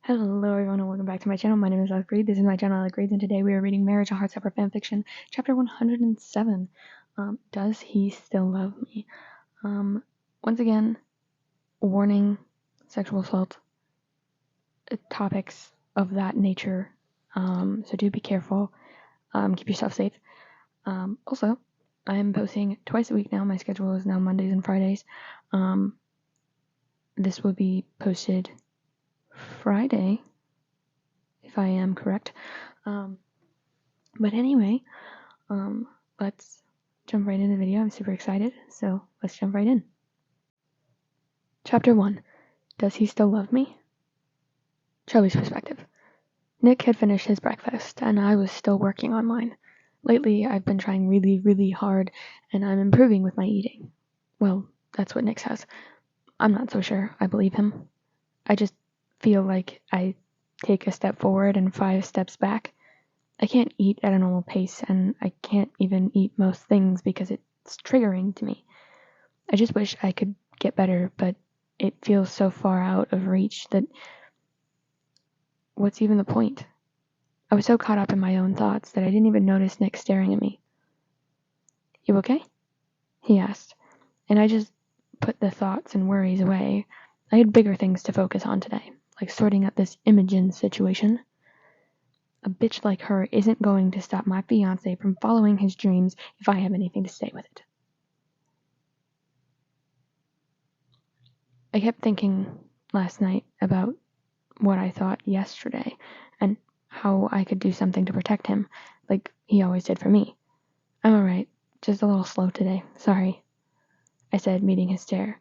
Hello everyone and welcome back to my channel. My name is Alec Reed. This is my channel, Alec Reed, and today we are reading Marriage, a Heartstopper fanfiction, chapter 107. Does he still love me? Once again, warning, sexual assault, topics of that nature. So do be careful. Keep yourself safe. Also, I'm posting twice a week now. My schedule is now Mondays and Fridays. This will be posted Friday, if I am correct. But anyway, let's jump right into the video. I'm super excited, so let's jump right in. Chapter 1. Does he still love me? Charlie's perspective. Nick had finished his breakfast, and I was still working on mine. Lately, I've been trying really hard, and I'm improving with my eating. Well, that's what Nick says. I'm not so sure I believe him. I just feel like I take a step forward and 5 steps back. I can't eat at a normal pace, and I can't even eat most things because it's triggering to me. I just wish I could get better, but it feels so far out of reach that what's even the point? I was so caught up in my own thoughts that I didn't even notice Nick staring at me. You okay? He asked, and I just put the thoughts and worries away. I had bigger things to focus on today, like sorting out this Imogen situation. A bitch like her isn't going to stop my fiancé from following his dreams if I have anything to say with it. I kept thinking last night about what I thought yesterday and how I could do something to protect him, like he always did for me. I'm alright, just a little slow today, sorry, I said, meeting his stare.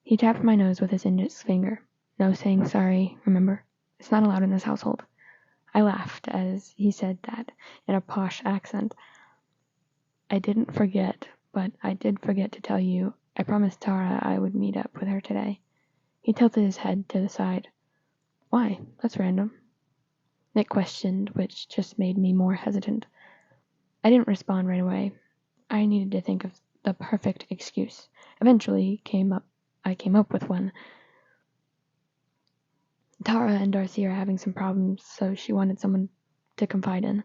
He tapped my nose with his index finger. No saying sorry, remember? It's not allowed in this household. I laughed as he said that in a posh accent. I didn't forget, but I did forget to tell you I promised Tara I would meet up with her today. He tilted his head to the side. Why? That's random. Nick questioned, which just made me more hesitant. I didn't respond right away. I needed to think of the perfect excuse. Eventually I came up with one. Tara and Darcy are having some problems, so she wanted someone to confide in,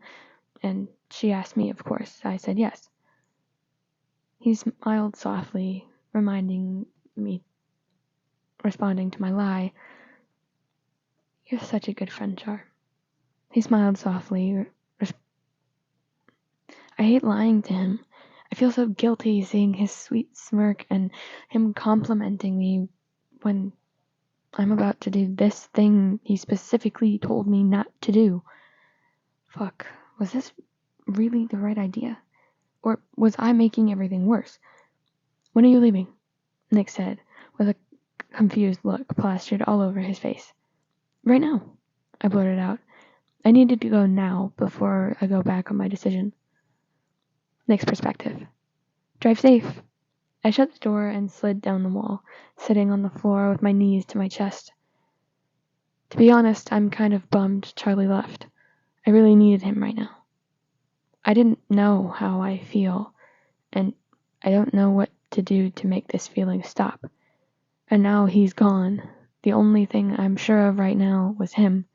and she asked me, of course. I said yes. He smiled softly, responding to my lie. You're such a good friend, Char. He smiled softly. I hate lying to him. I feel so guilty seeing his sweet smirk and him complimenting me when I'm about to do this thing he specifically told me not to do. Fuck, was this really the right idea? Or was I making everything worse? When are you leaving? Nick said, with a confused look plastered all over his face. Right now, I blurted out. I needed to go now before I go back on my decision. Nick's perspective. Drive safe. I shut the door and slid down the wall, sitting on the floor with my knees to my chest. To be honest, I'm kind of bummed Charlie left. I really needed him right now. I didn't know how I feel, and I don't know what to do to make this feeling stop. And now he's gone. The only thing I'm sure of right now was him.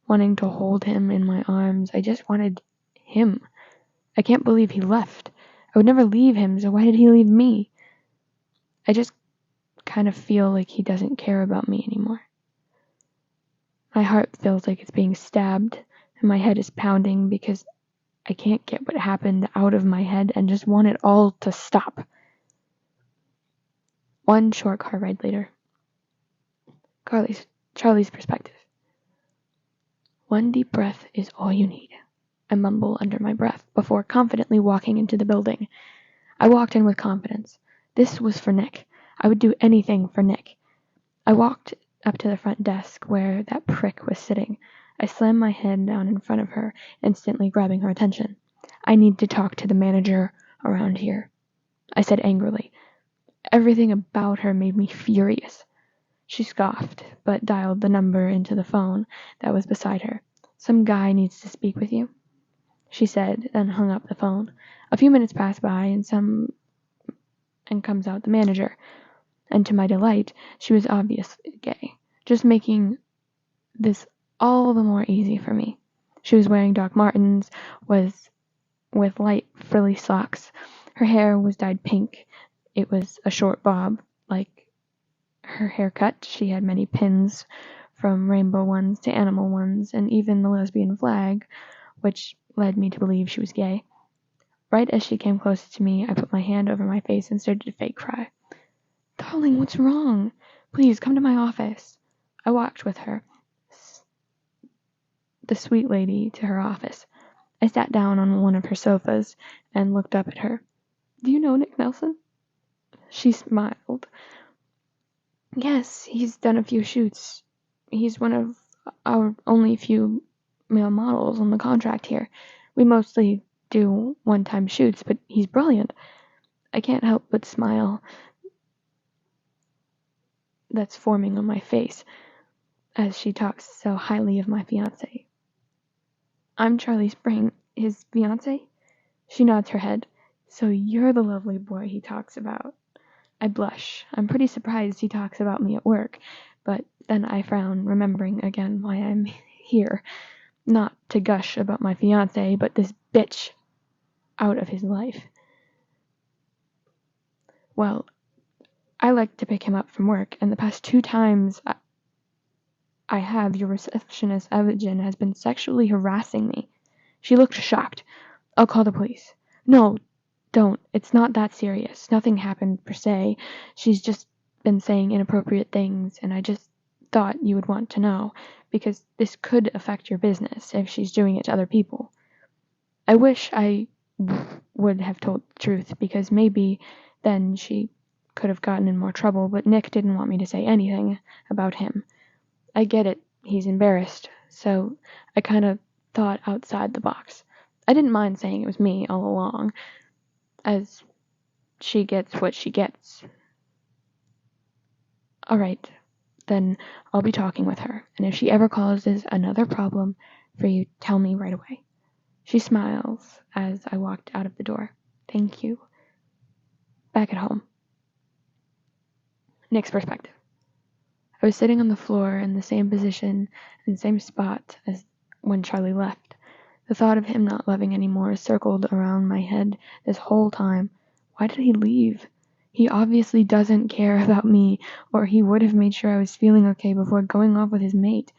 Wanting to hold him in my arms, I just wanted him. I can't believe he left. I would never leave him, so why did he leave me? I just kind of feel like he doesn't care about me anymore. My heart feels like it's being stabbed, and my head is pounding because I can't get what happened out of my head and just want it all to stop. One short car ride later. Charlie's perspective. One deep breath is all you need, I mumble under my breath before confidently walking into the building. I walked in with confidence. This was for Nick. I would do anything for Nick. I walked up to the front desk where that prick was sitting. I slammed my head down in front of her, instantly grabbing her attention. I need to talk to the manager around here, I said angrily. Everything about her made me furious. She scoffed, but dialed the number into the phone that was beside her. Some guy needs to speak with you, she said, then hung up the phone. A few minutes passed by, and comes out the manager. And to my delight, she was obviously gay, just making this all the more easy for me. She was wearing Doc Martens, was with light frilly socks. Her hair was dyed pink. It was a short bob, like her haircut. She had many pins, from rainbow ones to animal ones, and even the lesbian flag, which led me to believe she was gay. Right as she came close to me, I put my hand over my face and started to fake cry. Darling, what's wrong? Please, come to my office. I walked with her, the sweet lady, to her office. I sat down on one of her sofas and looked up at her. Do you know Nick Nelson? She smiled. Yes, he's done a few shoots. He's one of our only few male models on the contract here. We mostly do one-time shoots, but he's brilliant. I can't help but smile. That's forming on my face as she talks so highly of my fiancé. I'm Charlie Spring, his fiancé? She nods her head. So you're the lovely boy he talks about. I blush. I'm pretty surprised he talks about me at work, but then I frown, remembering again why I'm here. Not to gush about my fiancé, but this bitch out of his life. Well, I like to pick him up from work, and the past 2 times I have, your receptionist, Evelyn, has been sexually harassing me. She looked shocked. I'll call the police. No, don't. It's not that serious. Nothing happened, per se. She's just been saying inappropriate things, and I just thought you would want to know, because this could affect your business if she's doing it to other people. I wish I would have told the truth, because maybe then she could have gotten in more trouble, but Nick didn't want me to say anything about him. I get it, he's embarrassed, so I kind of thought outside the box. I didn't mind saying it was me all along, as she gets what she gets. Alright, then I'll be talking with her, and if she ever causes another problem for you, tell me right away. She smiles as I walked out of the door. Thank you. Back at home. Nick's perspective. I was sitting on the floor in the same position and same spot as when Charlie left. The thought of him not loving anymore circled around my head this whole time. Why did he leave? He obviously doesn't care about me, or he would have made sure I was feeling okay before going off with his mate.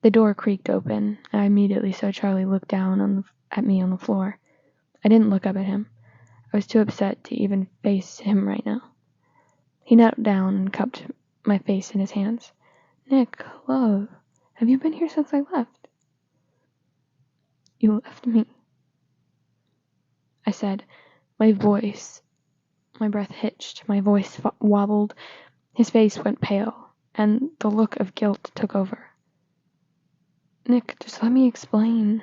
The door creaked open, and I immediately saw Charlie look down at me on the floor. I didn't look up at him. I was too upset to even face him right now. He knelt down and cupped my face in his hands. Nick, love, have you been here since I left? You left me, I said. My breath hitched, my voice wobbled, his face went pale, and the look of guilt took over. Nick, just let me explain.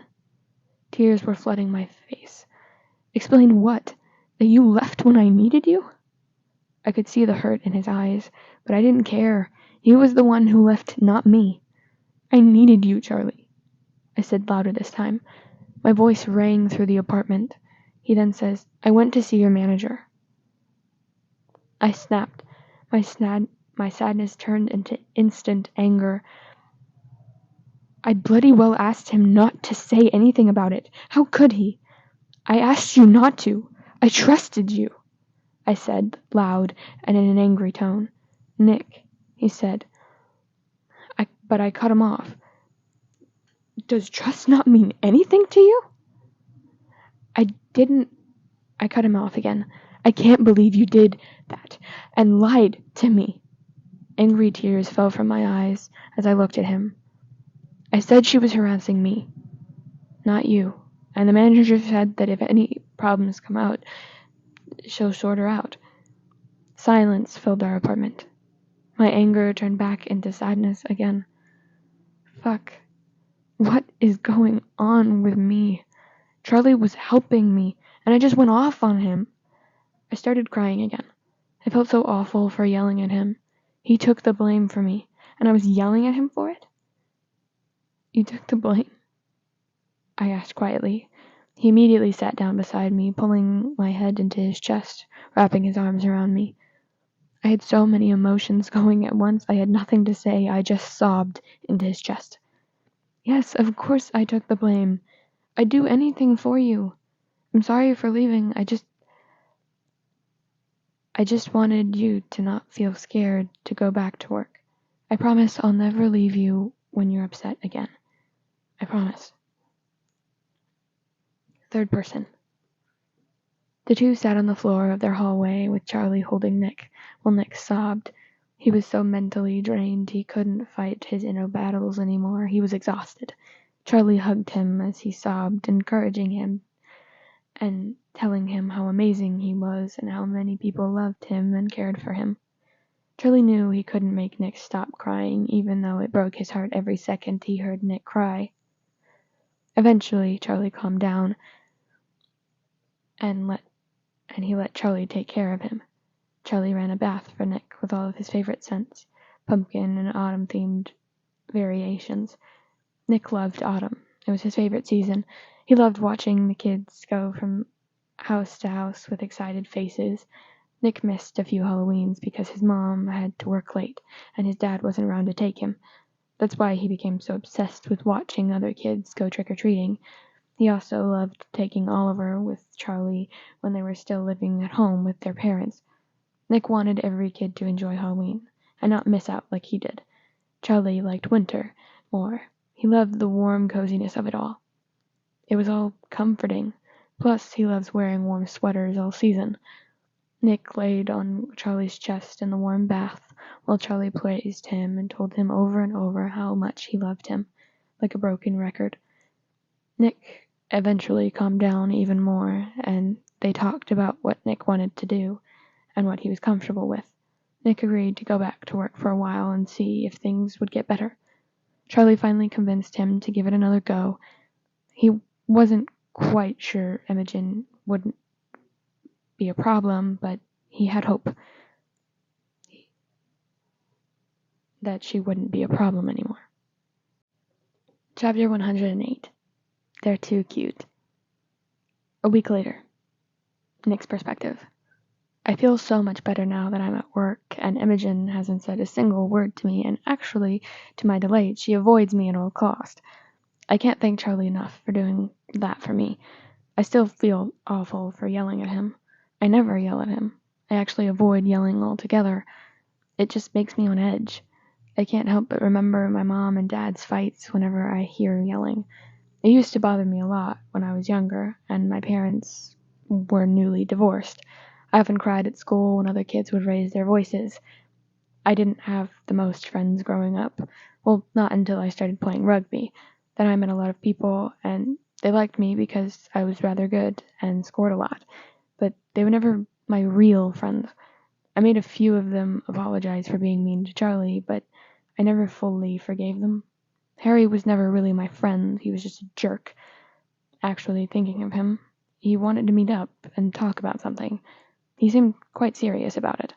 Tears were flooding my face. Explain what? That you left when I needed you? I could see the hurt in his eyes, but I didn't care. He was the one who left, not me. I needed you, Charlie, I said louder this time. My voice rang through the apartment. He then says, I went to see your manager. I snapped. My sadness turned into instant anger. I bloody well asked him not to say anything about it. How could he? I asked you not to. I trusted you, I said, loud and in an angry tone. Nick, he said. But I cut him off. Does trust not mean anything to you? I cut him off again. I can't believe you did that and lied to me. Angry tears fell from my eyes as I looked at him. I said she was harassing me, not you. And the manager said that if any problems come out, she'll sort her out. Silence filled our apartment. My anger turned back into sadness again. Fuck. What is going on with me? Charlie was helping me, and I just went off on him. I started crying again. I felt so awful for yelling at him. He took the blame for me, and I was yelling at him for it? You took the blame? I asked quietly. He immediately sat down beside me, pulling my head into his chest, wrapping his arms around me. I had so many emotions going at once, I had nothing to say. I just sobbed into his chest. Yes, of course I took the blame. I'd do anything for you. I'm sorry for leaving. I just wanted you to not feel scared to go back to work. I promise I'll never leave you when you're upset again. I promise. Third person. The two sat on the floor of their hallway with Charlie holding Nick, while Nick sobbed. He was so mentally drained he couldn't fight his inner battles anymore. He was exhausted. Charlie hugged him as he sobbed, encouraging him and telling him how amazing he was and how many people loved him and cared for him. Charlie knew he couldn't make Nick stop crying, even though it broke his heart every second he heard Nick cry. Eventually, Charlie calmed down and he let Charlie take care of him. Charlie ran a bath for Nick with all of his favorite scents, pumpkin and autumn-themed variations. Nick loved autumn. It was his favorite season. He loved watching the kids go from house to house with excited faces. Nick missed a few Halloweens because his mom had to work late and his dad wasn't around to take him. That's why he became so obsessed with watching other kids go trick-or-treating. He also loved taking Oliver with Charlie when they were still living at home with their parents. Nick wanted every kid to enjoy Halloween and not miss out like he did. Charlie liked winter more. He loved the warm coziness of it all. It was all comforting. Plus, he loves wearing warm sweaters all season. Nick laid on Charlie's chest in the warm bath while Charlie praised him and told him over and over how much he loved him, like a broken record. Nick eventually calmed down even more, and they talked about what Nick wanted to do and what he was comfortable with. Nick agreed to go back to work for a while and see if things would get better. Charlie finally convinced him to give it another go. He wasn't quite sure Imogen wouldn't be a problem, but he had hope that she wouldn't be a problem anymore. Chapter 108. They're too cute. A week later. Nick's perspective. I feel so much better now that I'm at work, and Imogen hasn't said a single word to me, and actually, to my delight, she avoids me at all cost. I can't thank Charlie enough for doing that for me. I still feel awful for yelling at him. I never yell at him. I actually avoid yelling altogether. It just makes me on edge. I can't help but remember my mom and dad's fights whenever I hear yelling. It used to bother me a lot when I was younger, and my parents were newly divorced. I often cried at school when other kids would raise their voices. I didn't have the most friends growing up. Well, not until I started playing rugby. Then I met a lot of people, and they liked me because I was rather good and scored a lot. But they were never my real friends. I made a few of them apologize for being mean to Charlie, but I never fully forgave them. Harry was never really my friend. He was just a jerk. Actually, thinking of him, he wanted to meet up and talk about something. He seemed quite serious about it.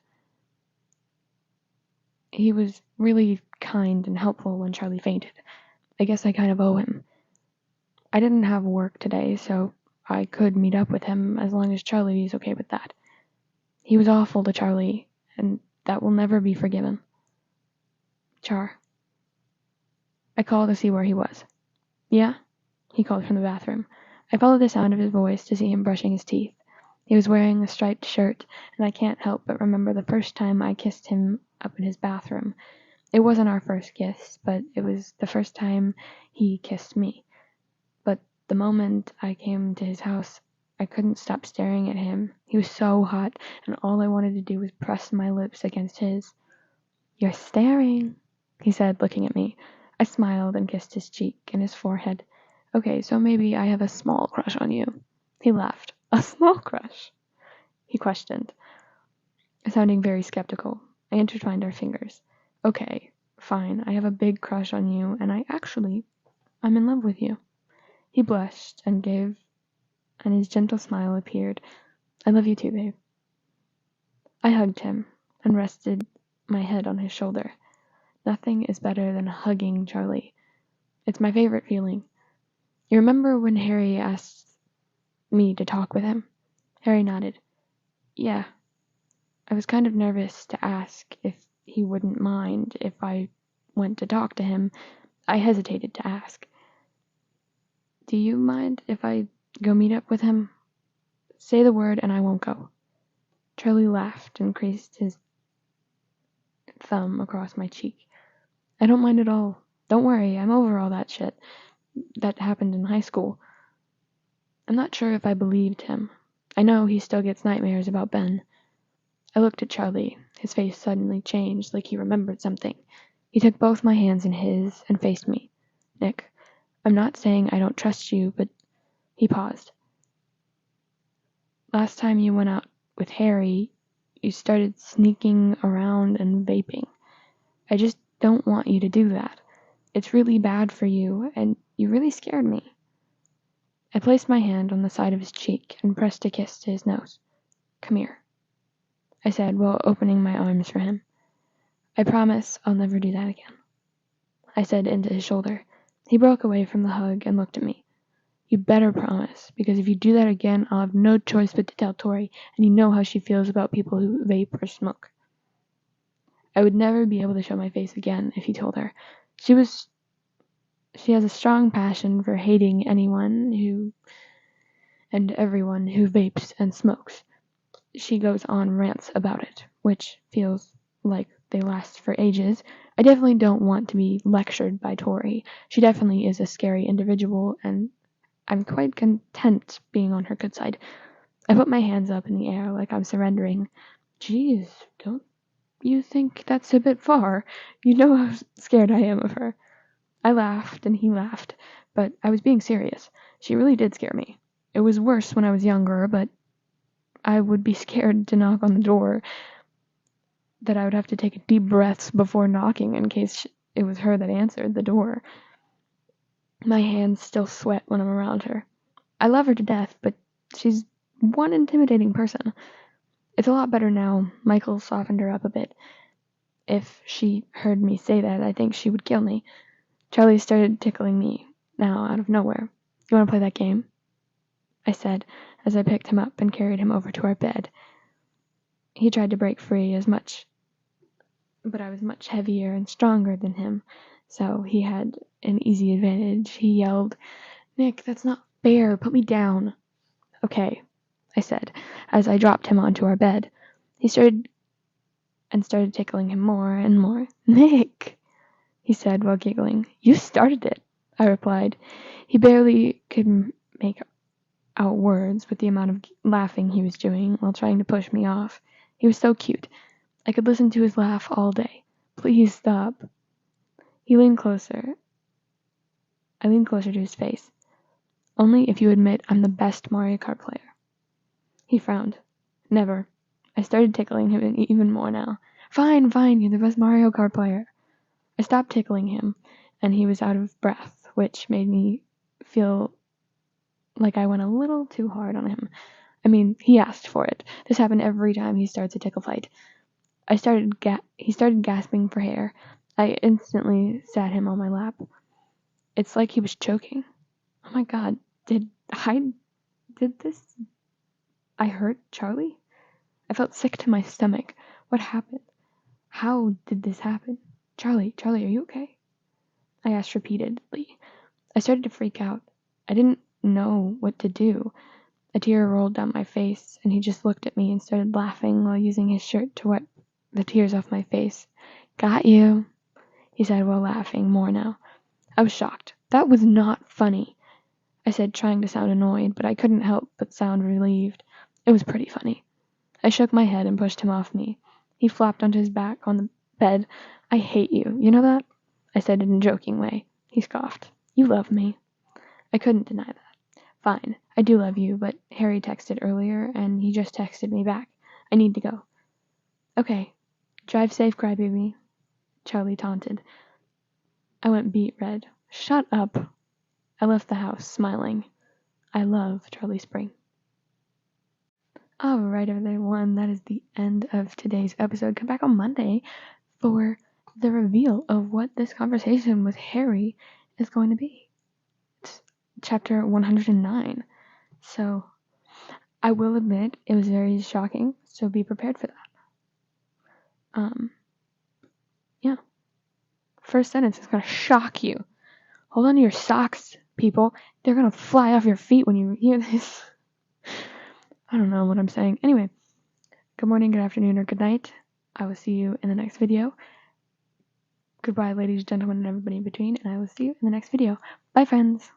He was really kind and helpful when Charlie fainted. I guess I kind of owe him. I didn't have work today, so I could meet up with him as long as Charlie is okay with that. He was awful to Charlie, and that will never be forgiven. Char. I called to see where he was. Yeah? He called from the bathroom. I followed the sound of his voice to see him brushing his teeth. He was wearing a striped shirt, and I can't help but remember the first time I kissed him up in his bathroom. It wasn't our first kiss, but it was the first time he kissed me. But the moment I came to his house, I couldn't stop staring at him. He was so hot, and all I wanted to do was press my lips against his. You're staring, he said, looking at me. I smiled and kissed his cheek and his forehead. Okay, so maybe I have a small crush on you. He laughed. A small crush? He questioned, sounding very skeptical. I intertwined our fingers. Okay, fine, I have a big crush on you, and I'm in love with you. He blushed and his gentle smile appeared. I love you too, babe. I hugged him and rested my head on his shoulder. Nothing is better than hugging Charlie. It's my favorite feeling. You remember when Harry asked me to talk with him? Harry nodded. Yeah. I was kind of nervous to ask if he wouldn't mind if I went to talk to him. I hesitated to ask. Do you mind if I go meet up with him? Say the word and I won't go. Charlie laughed and creased his thumb across my cheek. I don't mind at all. Don't worry, I'm over all that shit that happened in high school. I'm not sure if I believed him. I know he still gets nightmares about Ben. I looked at Charlie. His face suddenly changed, like he remembered something. He took both my hands in his and faced me. Nick, I'm not saying I don't trust you, but... He paused. Last time you went out with Harry, you started sneaking around and vaping. I just don't want you to do that. It's really bad for you, and you really scared me. I placed my hand on the side of his cheek and pressed a kiss to his nose. Come here, I said while opening my arms for him. I promise I'll never do that again, I said into his shoulder. He broke away from the hug and looked at me. You better promise, because if you do that again, I'll have no choice but to tell Tori, and you know how she feels about people who vape or smoke. I would never be able to show my face again if he told her. She has a strong passion for hating anyone and everyone who vapes and smokes. She goes on rants about it, which feels like they last for ages. I definitely don't want to be lectured by Tori. She definitely is a scary individual, and I'm quite content being on her good side. I put my hands up in the air like I'm surrendering. Geez, don't you think that's a bit far? You know how scared I am of her. I laughed and he laughed, but I was being serious. She really did scare me. It was worse when I was younger, but I would be scared to knock on the door, that I would have to take deep breaths before knocking in case it was her that answered the door. My hands still sweat when I'm around her. I love her to death, but she's one intimidating person. It's a lot better now. Michael softened her up a bit. If she heard me say that, I think she would kill me. Charlie started tickling me, now out of nowhere. You want to play that game? I said, as I picked him up and carried him over to our bed. He tried to break free but I was much heavier and stronger than him, so he had an easy advantage. He yelled, Nick, that's not fair. Put me down. Okay, I said, as I dropped him onto our bed. He started tickling him more and more. Nick, he said while giggling. You started it, I replied. He barely could make out words with the amount of laughing he was doing while trying to push me off. He was so cute. I could listen to his laugh all day. Please stop. He leaned closer. I leaned closer to his face. Only if you admit I'm the best Mario Kart player. He frowned. Never. I started tickling him even more now. Fine, you're the best Mario Kart player. I stopped tickling him, and he was out of breath, which made me feel like I went a little too hard on him. I mean, he asked for it. This happened every time he starts a tickle fight. He started gasping for air. I instantly sat him on my lap. It's like he was choking. Oh my god, did I hurt Charlie? I felt sick to my stomach. What happened? How did this happen? Charlie, are you okay? I asked repeatedly. I started to freak out. I didn't know what to do. A tear rolled down my face, and he just looked at me and started laughing while using his shirt to wipe the tears off my face. Got you, he said while laughing more now. I was shocked. That was not funny, I said, trying to sound annoyed, but I couldn't help but sound relieved. It was pretty funny. I shook my head and pushed him off me. He flopped onto his back on the bed. I hate you. You know that? I said in a joking way. He scoffed. You love me. I couldn't deny that. Fine, I do love you, but Harry texted earlier, and he just texted me back. I need to go. Okay. Drive safe, crybaby, Charlie taunted. I went beet red. Shut up. I left the house, smiling. I love Charlie Spring. Alright, everyone, that is the end of today's episode. Come back on Monday for the reveal of what this conversation with Harry is going to be. It's chapter 109. So, I will admit, it was very shocking, so be prepared for that. Yeah. First sentence is gonna shock you. Hold on to your socks, people. They're gonna fly off your feet when you hear this. I don't know what I'm saying. Anyway, good morning, good afternoon, or good night. I will see you in the next video. Goodbye, ladies, gentlemen, and everybody in between, and I will see you in the next video. Bye, friends.